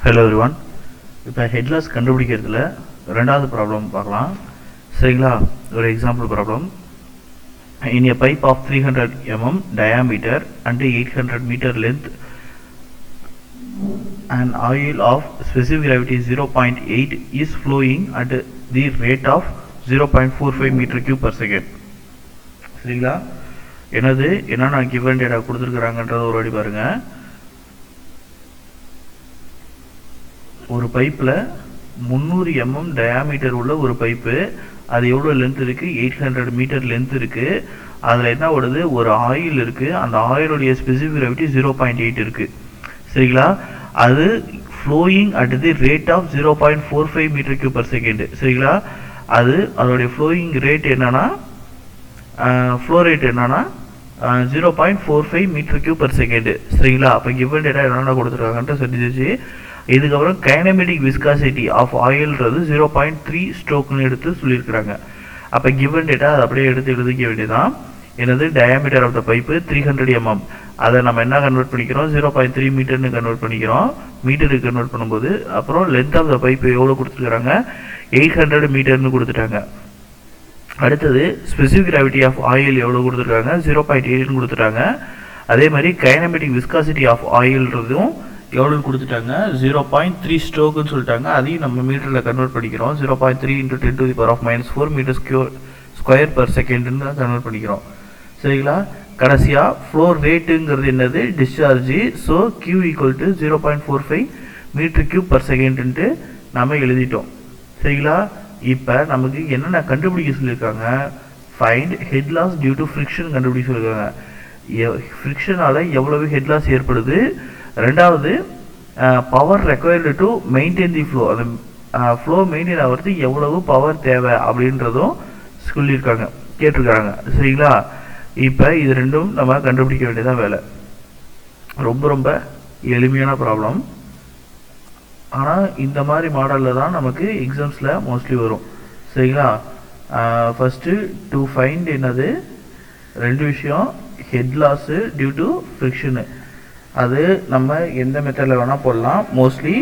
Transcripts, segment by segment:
Hello everyone. இப்போ headless கண்டுபிடிக்கிறதுல ரெண்டாவது problem பார்க்கலாம். சரிங்களா? ஒரு example problem. In a pipe of 300 mm diameter and 800 meter length, an oil of specific gravity 0.8 is flowing at the rate of 0.45 meter cube per second. சரிங்களா? என்னன்னா given data கொடுத்துருக்குறாங்கன்றத ஒரு வாட்டி பாருங்க. ஒரு பைப்பில் 300 mm டயாமீட்டர் உள்ள ஒரு பைப்பு, அது எவ்வளோ லென்த் இருக்குது, 800 மீட்டர் லென்த் இருக்குது. அதில் என்ன ஓடுது, ஒரு ஆயில் இருக்குது. அந்த ஆயிலுடைய ஸ்பெசிஃபிக் கிராவிட்டி 0.8 இருக்குது. சரிங்களா? அது flowing at the rate of 0.45 metre cube per second. சரிங்களா? அதோடைய ஃப்ளோயிங் ரேட் என்னன்னா, ஃப்ளோ ரேட் என்னன்னா 0.45 மீட்டர் கியூப் பர் செகண்ட். சரிங்களா? அப்போ கிவன் டேட்டா என்னென்ன கொடுத்துருக்காங்கன்ட்டு தெரிஞ்சிச்சு. இதுக்கப்புறம் கைனமெட்டிக் விஸ்காசிட்டி ஆஃப் ஆயில்ன்றது 0.3 ஸ்ட்ரோக்னு எடுத்து சொல்லியிருக்கிறாங்க. அப்போ கிவன் டேட்டா அதை அப்படியே எடுத்து எழுதிக்க வேண்டியதான். எனது diameter of the pipe 300 mm, அதை நம்ம என்ன கன்வெர்ட் பண்ணிக்கிறோம், 0.3 மீட்டர்னு கன்வெர்ட் பண்ணிக்கிறோம். மீட்டருக்கு கன்வெர்ட் பண்ணும்போது அப்புறம் லென்த் ஆஃப் த பைப்பு எவ்வளோ கொடுத்துருக்காங்க, 800 மீட்டர்னு கொடுத்துட்டாங்க. அடுத்தது ஸ்பெசிஃபிக் கிராவிட்டி ஆஃப் ஆயில் எவ்வளோ கொடுத்துருக்காங்க, 0.8ன்னு கொடுத்துட்டாங்க. அதே மாதிரி கைனமெட்டிக் விஸ்காசிட்டி ஆஃப் ஆயில்ன்றதும் எவ்வளோ கொடுத்துட்டாங்க, 0.3 ஸ்ட்ரோக்குன்னு சொல்லிட்டாங்க. அதையும் நம்ம மீட்டரில் கன்வெர்ட் பண்ணிக்கிறோம். 0.3 × 10⁻⁻⁴ மீட்டர் ஸ்கொயர் பர் செகண்ட்னு தான் கன்வெர்ட் பண்ணிக்கிறோம். சரிங்களா? கடைசியாக ஃப்ளோ ரேட்டுங்கிறது என்னது, discharge. So Q = 0.45 metre cube per செகண்ட்ன்ட்டு நம்ம எழுதிட்டோம். சரிங்களா? இப்போ நமக்கு என்னென்ன கண்டுபிடிக்க சொல்லியிருக்காங்க, find head loss due to friction கண்டுபிடிக்க சொல்லியிருக்காங்க. ஃப்ரிக்ஷனால் எவ்வளவு ஹெட் லாஸ் ஏற்படுது, ரெண்டாவது power required to maintain the flow, அந்த ஃப்ளோ மெயின்டைன் ஆகிறது எவ்வளவு பவர் தேவை அப்படின்றதும் சொல்லியிருக்காங்க, கேட்டிருக்காங்க. சரிங்களா? இப்போ இது ரெண்டும் நம்ம கண்டுபிடிக்க வேண்டியதான் வேலை. ரொம்ப ரொம்ப எளிமையான ப்ராப்ளம். ஆனால் இந்த மாதிரி மாடலில் தான் நமக்கு எக்ஸாம்ஸில் மோஸ்ட்லி வரும். சரிங்களா? ஃபஸ்ட்டு டு ஃபைண்ட் என்னது, ரெண்டு விஷயம், ஹெட் லாஸு டியூ டு ஃப்ரிக்ஷனு. அது நம்ம எந்த மெத்தடில் வேணால் போடலாம். மோஸ்ட்லி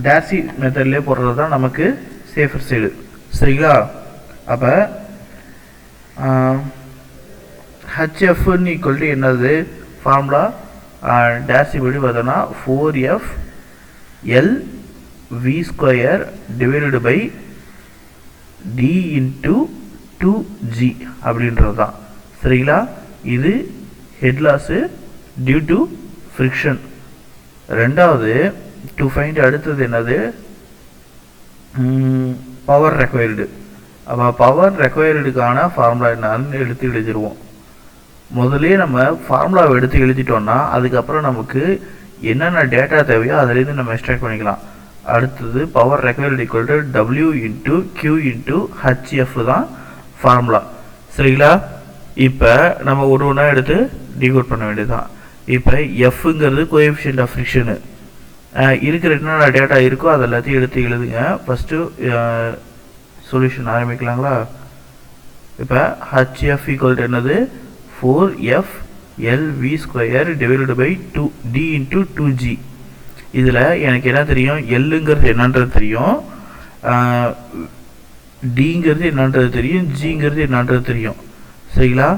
டேசி மெத்தட்லேயே போடுறது தான் நமக்கு சேஃபர் சைடு. சரிங்களா? அப்போ ஹெச்எஃப்னு ஈக்குவல் டு என்னது, ஃபார்முலா டேசி படி பார்த்தோன்னா 4F LV² divided by D × 2G அப்படின்றது தான். சரிங்களா? இது head loss due to friction. ரெண்டாவது டு ஃபைண்ட் அடுத்தது என்னது, பவர் ரெக்வயர்டு. அப்போ பவர் ரெக்வயர்டுக்கான ஃபார்முலா என்னன்னு எடுத்து எழுதிடுவோம். முதலே நம்ம ஃபார்முலாவை எடுத்து எழுதிட்டோம்னா அதுக்கப்புறம் நமக்கு என்னென்ன டேட்டா தேவையோ அதிலேருந்து நம்ம எக்ஸ்ட்ராக்ட் பண்ணிக்கலாம். அடுத்தது power required equal to W × Q × HF தான் ஃபார்முலா. சரிங்களா? இப்போ நம்ம ஒன்றா எடுத்து டிகோட் பண்ண வேண்டியதுதான். இப்போ எஃப்ங்கிறது கோஎஃபிஷியன்ட் ஆஃப் ஃப்ரிக்ஷனு. இருக்கிற என்னென்ன டேட்டா இருக்கோ அது எல்லாத்தையும் எடுத்து எழுதுங்க. ஃபஸ்ட்டு சொல்யூஷன் ஆரம்பிக்கலாங்களா? இப்போ HF = என்னது, 4F LV² divided by D × 2G. இதில் எனக்கு என்ன தெரியும், எல்லுங்கிறது என்னன்றது தெரியும், டிங்கிறது என்னன்றது தெரியும், ஜிங்கிறது என்னன்றது தெரியும். சரிங்களா?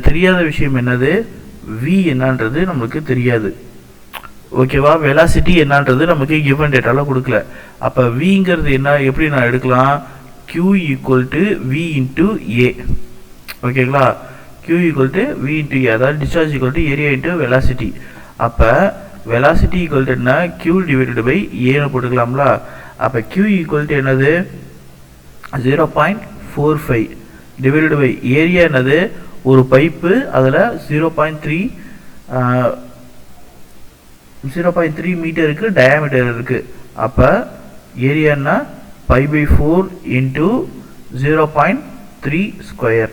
தெரியாத விஷயம் என்னது, V என்னன்றது நமக்கு தெரியாது. ஓகேவா? வெலாசிட்டி என்னன்றது நமக்கு கிவன் டேட்டாவில் கொடுக்கல. அப்போ Vங்கிறது என்ன, எப்படி நான் எடுக்கலாம், Q = V × A. ஓகேங்களா? Q = V × A, அதாவது டிஸ்சார்ஜ் = ஏரியா × வெலாசிட்டி. அப்போ வெலாசிட்டி = என்ன, Q டிவைடடு பை ஏன்னு போட்டுக்கலாம்ல. அப்போ Q = என்னது, 0.45 டிவைடடு பை ஏரியா என்னது, ஒரு பைப்பு, அதில் 0.3 மீட்டருக்கு டயாமீட்டர் இருக்குது. அப்போ ஏரியான்னா π/4 × 0.3².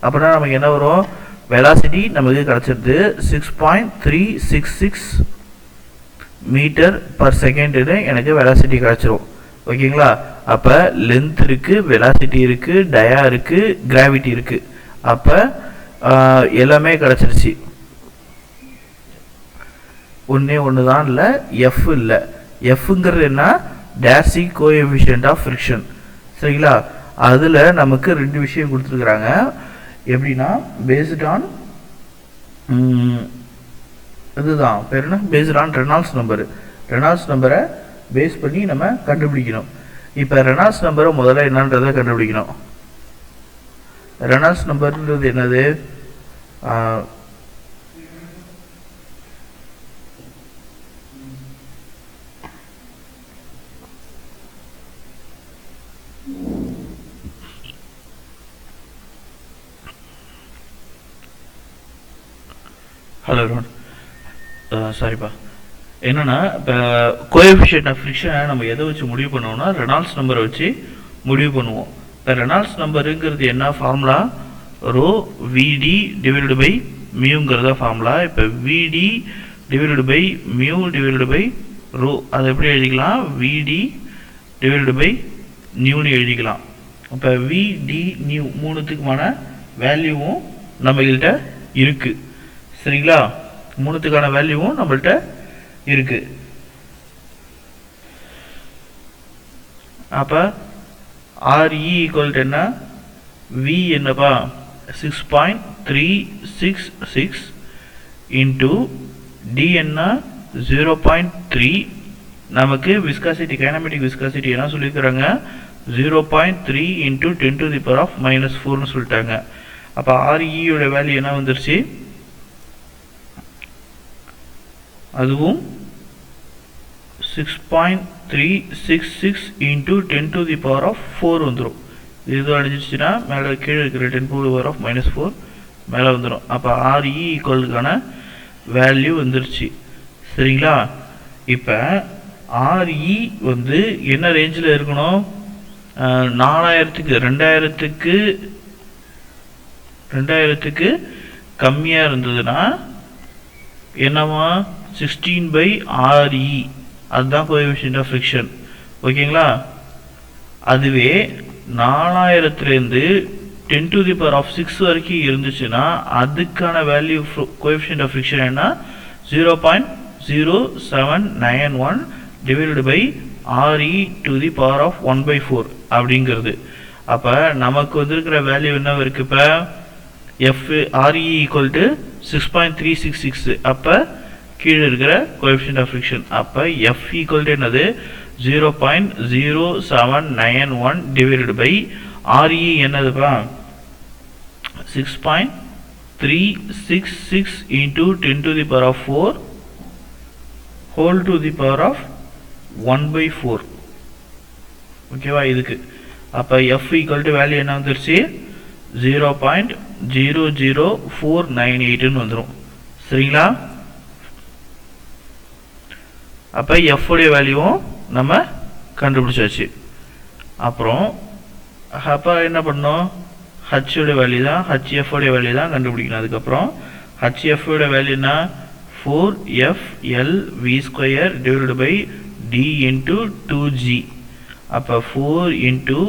அப்படின்னா நமக்கு என்ன வரும், வெலாசிட்டி நமக்கு கிடச்சிருது 6.366 மீட்டர் பர் செகண்டுன்னு எனக்கு வெலாசிட்டி கிடச்சிரும். ஓகேங்களா? அப்போ லென்த் இருக்குது, வெலாசிட்டி இருக்குது, டயா இருக்குது, கிராவிட்டி இருக்குது. அப்போ எல்லாமே கிடச்சிருச்சு. ஒன்றே ஒன்று தான் இல்லை, எஃப் இல்லை. எஃப்ங்கிறது என்ன? டேசிக் கோஎஃபிஷியன்ட் ஆஃப் ஃப்ரிக்ஷன். சரிங்களா? அதில் நமக்கு 2 விஷயம் கொடுத்துருக்குறாங்க. எப்படின்னா பேஸ்ட் ஆன் இதுதான் பேர் என்ன, based on Reynolds number. Reynolds நம்பரை பேஸ் பண்ணி நம்ம கண்டுபிடிக்கணும். இப்போ ரெனால்ட்ஸ் நம்பரை முதல்ல என்னன்றதை கண்டுபிடிக்கணும். ரெனால்ட்ஸ் நம்பர்ன்றது என்னது? ஹலோ ரோன், சாரிப்பா. என்னென்னா இப்போ கோஎஃபிஷியன்ட் ஆஃப் ஃப்ரிக்ஷனை நம்ம எதை வச்சு முடிவு பண்ணுவோம்னா ரெனால்ட்ஸ் நம்பரை வச்சு முடிவு பண்ணுவோம். இப்போ ரெனால்ட்ஸ் நம்பருங்கிறது என்ன formula? Rho VD divided by மியூங்கிறத ஃபார்முலா. இப்போ VD divided by mu divided by rho, அதை எப்படி எழுதிக்கலாம்? விடி டிவைடட் பை நியூன்னு எழுதிக்கலாம். இப்போ விடி நியூ மூணுத்துக்குமான வேல்யூவும் நம்மகிட்ட இருக்குது. சரிங்களா? மூணுத்துக்கான வேல்யூவும் நம்மள்கிட்ட இருக்கு. அப்போ RE ஈக்குவல் டு என்ன? V என்னப்பா? 6.366 இன்ட்டு D என்ன? 0.3. நமக்கு விஸ்காசிட்டி, கைனமெட்டிக் விஸ்காசிட்டி என்ன சொல்லியிருக்கிறாங்க? 0.3 into 10 to the power of -4ன்னு சொல்லிட்டாங்க. அப்போ REயோட வேல்யூ என்ன வந்துருச்சு? அதுவும் 6.366 into 10 to the power of 4 வந்துடும். இது அடிச்சிச்சுன்னா மேலே கீழே இருக்கிற 10 to the power of -4 மேலே வந்துடும். அப்போ RE ஈக்குவலுக்கான வேல்யூ வந்துருச்சு. சரிங்களா? இப்போ RE வந்து என்ன ரேஞ்சில் இருக்கணும்? 2000க்கு கம்மியாக இருந்ததுன்னா என்னவா? 16/RE, அதுதான் கோஎஃபிஷியன்ட் ஆஃப் ஃப்ரிக்ஷன். ஓகேங்களா? அதுவே 4000லேருந்து 10 to the power of 6 வரைக்கும் இருந்துச்சுன்னா அதுக்கான வேல்யூ கோஎஃபிஷியன்ட் ஆஃப் ஃப்ரிக்ஷன் என்ன? 0.0791 divided by RE to the power of 1/4 அப்படிங்கிறது. அப்போ நமக்கு வந்திருக்கிற வேல்யூ என்ன இருக்குது? இப்போ RE ஈக்குவல் டு 6.366. அப்போ கீழே இருக்கிற கோஎஃபிஷியன்ட் ஆஃப் ஃப்ரிக்ஷன். அப்போ F ஈக்குவல் டு என்னது? 0.0791 டிவைடட் பை RE என்னதுப்பா? 6.366 into 10 to the power of 4 whole to the power of 1/4. ஓகேவா? இதுக்கு அப்போ F ஈக்குவல் டு வேல்யூ என்ன வந்துருச்சு? 0.00498ன்னு வந்துடும். சரிங்களா? அப்போ F உடைய வேல்யூவும் நம்ம கண்டுபிடிச்சாச்சு. அப்புறம் அப்போ என்ன பண்ணோம்? H உடைய வேல்யூ தான், HF உடைய வேல்யூ தான் கண்டுபிடிக்கணும். அதுக்கப்புறம் HF உடைய வேல்யூ என்ன? 4FLV² divided by D into 2G. அப்போ 4 இன்ட்டு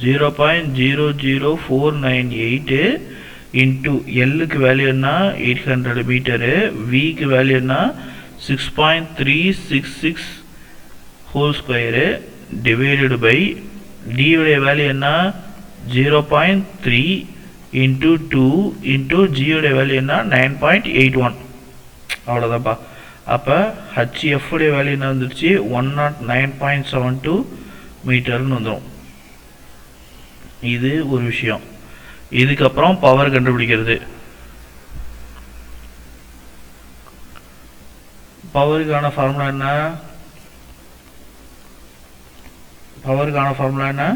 0.00498 இன்ட்டு எல்லுக்கு வேல்யூ என்ன? 800 மீட்டரு. விக்கு வேல்யூ என்ன? 6.366 whole square divided by D உடைய வேல்யூ என்ன? 0.3 இன்ட்டு 2 இன்ட்டு ஜி உடைய வேல்யூ என்ன? 9.81. அவ்வளோதான்ப்பா. அப்போ HF உடைய வேல்யூ என்ன வந்துருச்சு? 109.72 மீட்டர்னு வந்துடும். இது ஒரு விஷயம். இதுக்கப்புறம் பவர் கண்டுபிடிக்கிறது. பவருக்கான ஃபார்முலா என்ன? பவருக்கான ஃபார்முலா என்ன?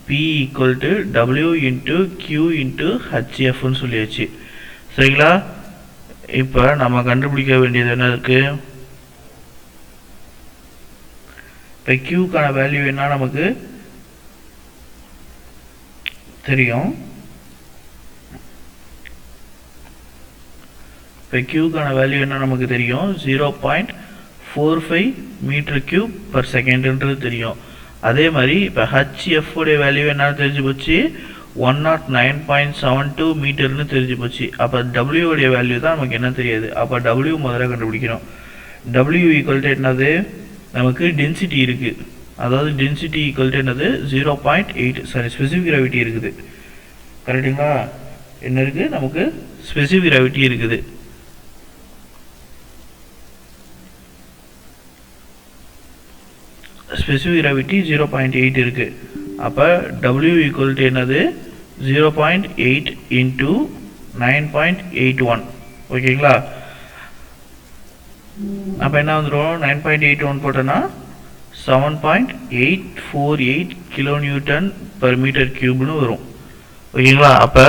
P equal to W into Q into HFன்னு சொல்லியாச்சு. சரிங்களா? இப்போ நம்ம கண்டுபிடிக்க வேண்டியது என்ன இருக்கு? இப்போ Qக்கான வேல்யூ என்ன நமக்கு தெரியும். இப்போ Qக்கான வேல்யூ என்ன நமக்கு தெரியும்? 0.45 மீட்டர் கியூப் பர் செகண்ட்ன்றது தெரியும். அதே மாதிரி இப்போ HF உடைய வேல்யூ என்ன தெரிஞ்சு போச்சு? 109.72 மீட்டர்னு தெரிஞ்சு போச்சு. அப்போ W உடைய வேல்யூ தான் நமக்கு என்ன தெரியாது. அப்போ W முதல்ல கண்டுபிடிக்கணும். W ஈக்குவல் டு என்னது, நமக்கு டென்சிட்டி இருக்குது, அதாவது டென்சிட்டி ஈக்குவல் டு என்னது 0.8 சாரி ஸ்பெசிஃபிக் கிராவிட்டி இருக்குது. கரெக்டுங்களா? என்ன இருக்குது, நமக்கு ஸ்பெசிஃபிக் கிராவிட்டி இருக்குது. ஸ்பெசிஃபிக் கிராவிட்டி 0.8 இருக்குது. அப்போ W ஈக்குவல் டு என்னது 0.8 இன்ட்டு 9.81. ஓகேங்களா? அப்போ என்ன வந்துடும், 9.81 போட்டோன்னா 7.848 கிலோ நியூட்டன் பர் மீட்டர் கியூப்னு வரும். ஓகேங்களா? அப்போ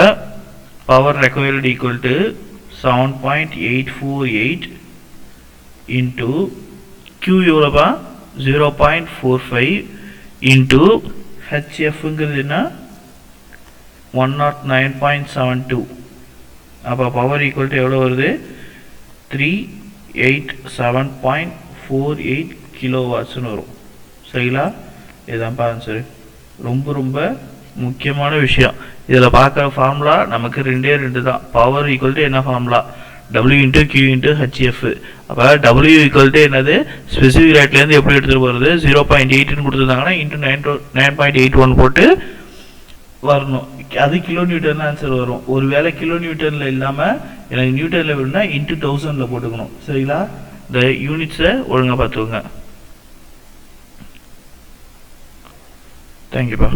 power required equal to 7.848 into Q எவ்வளோப்பா 0.45 இன்ட்டு ஹெச்எஃப்ங்கிறது என்ன 109.72. அப்போ பவர் ஈக்குவல் டு எவ்வளோ வருது 387.48 கிலோ வாட்ஸ்னு வரும். சரிங்களா? இதுதான்ப்பா ஆன்சரு. ரொம்ப ரொம்ப முக்கியமான விஷயம். இதில் பார்க்குற ஃபார்முலா நமக்கு ரெண்டு தான். பவர் ஈக்குவல் டு என்ன formula, W into Q into HF. அப்போ W ஈக்குவல் டு என்னது, ஸ்பெசிஃபிக் ரேட்லேருந்து எப்படி எடுத்துகிட்டு போகிறது, 0.8ன்னு கொடுத்துருந்தாங்கன்னா இன்ட்டு 9.81 போட்டு வரணும். அது கிலோ நியூட்டனில் ஆன்சர் வரும். ஒரு வேளை கிலோ நியூட்டனில் இல்லாமல் எனக்கு நியூட்டனில் வேணும்னா இன்ட்டு 1000 போட்டுக்கணும். சரிங்களா? இந்த யூனிட்ஸை ஒழுங்காக பார்த்துக்கோங்க. தேங்க்யூப்பா.